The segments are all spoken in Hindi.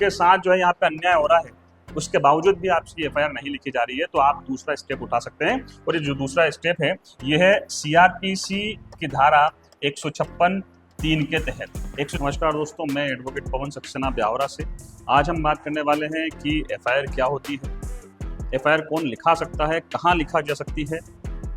आपके साथ जो है यहाँ पे अन्याय हो रहा है, उसके बावजूद भी आपकी एफआईआर नहीं लिखी जा रही है, तो आप दूसरा स्टेप उठा सकते हैं। और ये जो दूसरा स्टेप है ये है सीआरपीसी की धारा 156(3) के तहत। नमस्कार दोस्तों, मैं एडवोकेट पवन सक्सेना ब्यावरा से। आज हम बात करने वाले हैं कि एफआईआर क्या होती है, एफआईआर कौन लिखा सकता है, कहाँ लिखा जा सकती है,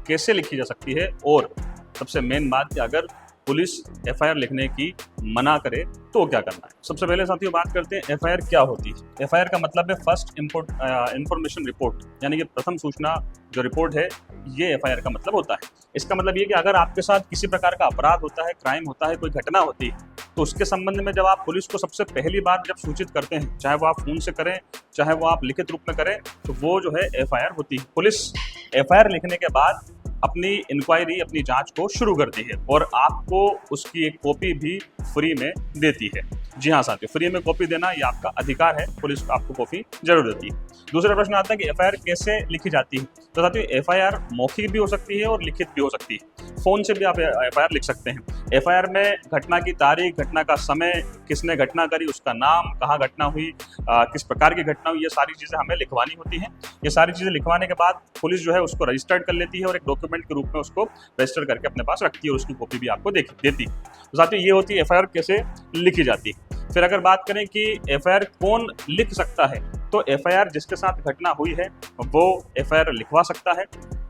कैसे लिखी जा सकती है, और सबसे मेन बात कि अगर पुलिस एफआईआर लिखने की मना करे तो क्या करना है। सबसे पहले साथियों बात करते हैं एफआईआर क्या होती है। एफआईआर का मतलब है फर्स्ट इंफॉर्मेशन रिपोर्ट, यानी कि प्रथम सूचना जो रिपोर्ट है, ये एफआईआर का मतलब होता है। इसका मतलब ये कि अगर आपके साथ किसी प्रकार का अपराध होता है, क्राइम होता है, कोई घटना होती है, तो उसके संबंध में जब आप पुलिस को सबसे पहली बार जब सूचित करते हैं, चाहे वो आप फोन से करें, चाहे वो आप लिखित रूप में करें, तो वो जो है एफआईआर होती है। पुलिस एफआईआर लिखने के बाद अपनी इंक्वायरी, अपनी जांच को शुरू करती है और आपको उसकी एक कॉपी भी फ्री में देती है। जी हाँ साथियों, फ्री में कॉपी देना ये आपका अधिकार है, पुलिस आपको कॉपी जरूर देती है। दूसरा प्रश्न आता है कि एफआईआर कैसे लिखी जाती है। तो साथियों एफआईआर मौखिक भी हो सकती है और लिखित भी हो सकती है। फोन से भी आप एफआईआर लिख सकते हैं। एफआईआर में घटना की तारीख, घटना का समय, किसने घटना करी, उसका नाम, कहाँ घटना हुई, किस प्रकार की घटना हुई, ये सारी चीज़ें हमें लिखवानी होती हैं। ये सारी चीज़ें लिखवाने के बाद पुलिस जो है उसको रजिस्टर्ड कर लेती है और एक डॉक्यूमेंट के रूप में उसको रजिस्टर करके अपने पास रखती है और उसकी कॉपी भी आपको देती है। तो साथियों ये होती है एफआईआर कैसे लिखी जाती है। फिर अगर बात करें कि एफआईआर कौन लिख सकता है, तो एफआईआर जिसके साथ घटना हुई है वो एफआईआर लिखवा सकता है,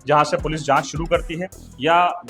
जहां से पुलिस जांच शुरू करती है, या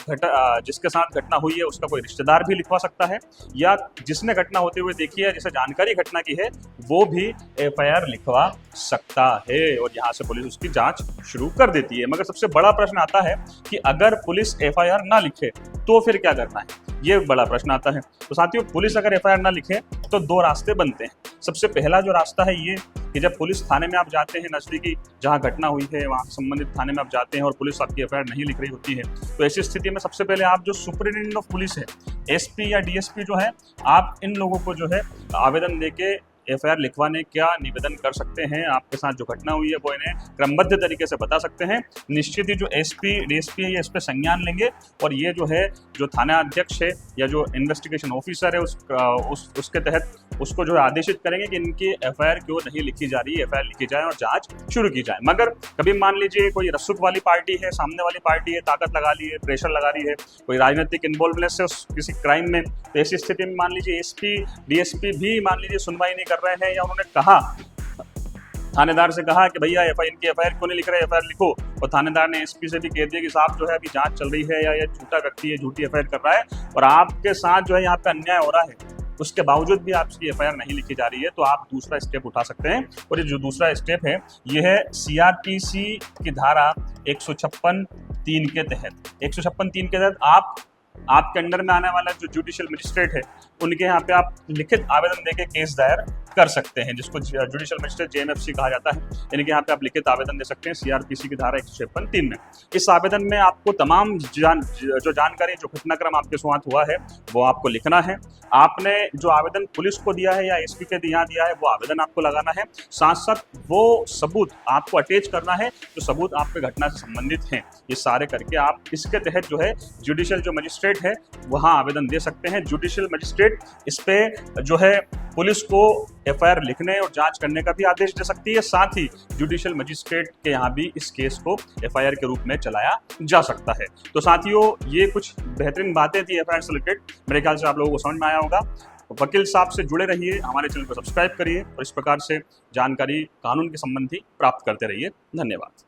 जिसके साथ घटना हुई है उसका कोई रिश्तेदार भी लिखवा सकता है, या जिसने घटना होते हुए देखी है, जिसे जानकारी घटना की है, वो भी एफआईआर लिखवा सकता है और यहाँ से पुलिस उसकी जांच शुरू कर देती है। मगर सबसे बड़ा प्रश्न आता है कि अगर पुलिस एफआईआर ना लिखे तो फिर क्या करना है, ये बड़ा प्रश्न आता है। तो साथियों पुलिस अगर एफआईआर ना लिखे तो दो रास्ते बनते हैं। सबसे पहला जो रास्ता है ये कि जब पुलिस थाने में आप जाते हैं, नज़दीकी जहां घटना हुई है वहां संबंधित थाने में आप जाते हैं और पुलिस आपकी एफआईआर नहीं लिख रही होती है, तो ऐसी स्थिति में सबसे पहले आप जो सुपरिटेंडेंट ऑफ पुलिस है, एसपी या डीएसपी जो है, आप इन लोगों को जो है आवेदन देके एफआईआर लिखवाने का निवेदन कर सकते हैं। आपके साथ जो घटना हुई है वो इन्हें क्रमबद्ध तरीके से बता सकते हैं। निश्चित ही जो एसपी डीएसपी है ये इस पर संज्ञान लेंगे और ये जो है जो थाना अध्यक्ष है या जो इन्वेस्टिगेशन ऑफिसर है उसके तहत उसको जो है आदेशित करेंगे कि इनकी एफआईआर क्यों नहीं लिखी जा रही है, एफआईआर लिखी जाए और जांच शुरू की जाए। मगर कभी मान लीजिए कोई रसूख वाली पार्टी है, सामने वाली पार्टी है, ताकत लगा ली है, प्रेशर लगा रही है, कोई राजनीतिक इन्वॉल्वनेस है किसी क्राइम में, तो ऐसी स्थिति में मान लीजिए एसपी डीएसपी भी मान लीजिए सुनवाई नहीं कर रहे हैं, या उन्होंने कहा, थानेदार से कहा कि भैया इनकी एफआईआर क्यों नहीं लिख रहे, एफआईआर लिखो, और थानेदार ने एसपी से भी कह दिया कि साहब जो है अभी जांच चल रही है, या ये झूठा व्यक्ति है, झूठी एफआईआर कर रहा है और आपके साथ जो है यहाँ पे अन्याय हो रहा है, उसके बावजूद भी आपकी एफआईआर नहीं लिखी जा रही है, तो आप दूसरा स्टेप उठा सकते हैं। और ये जो दूसरा स्टेप है ये है सीआरपीसी की धारा 156(3) के तहत। 156(3) के तहत आपके अंडर में आने वाला जो जुडिशियल मजिस्ट्रेट है उनके यहाँ पे आप लिखित आवेदन देके केस दायर कर सकते हैं, जिसको जुडिशियल मजिस्ट्रेट जेएमएफसी कहा जाता है। यानी कि यहाँ पे आप लिखित आवेदन दे सकते हैं सीआरपीसी की धारा 156(3) में। इस आवेदन में आपको तमाम जो जानकारी, जो घटनाक्रम आपके साथ हुआ है वो आपको लिखना है। आपने जो आवेदन पुलिस को दिया है या एसपी के यहाँ दिया है वो आवेदन आपको लगाना है। साथ साथ वो सबूत आपको अटैच करना है जो सबूत आपके घटना से संबंधित हैं। ये सारे करके आप इसके तहत जो है जुडिशियल जो मजिस्ट्रेट है वहाँ आवेदन दे सकते हैं। जुडिशियल मजिस्ट्रेट इस पे जो है पुलिस को एफआईआर लिखने और जांच करने का भी आदेश दे सकती है। साथ ही जुडिशियल मजिस्ट्रेट के यहाँ भी इस केस को एफआईआर के रूप में चलाया जा सकता है। तो साथियों ये कुछ बेहतरीन बातें थी एफआईआर से रिलेटेड, मेरे ख्याल से आप लोगों को समझ में आया होगा। वकील साहब से जुड़े रहिए, हमारे चैनल को सब्सक्राइब करिए और इस प्रकार से जानकारी कानून के संबंधी प्राप्त करते रहिए। धन्यवाद।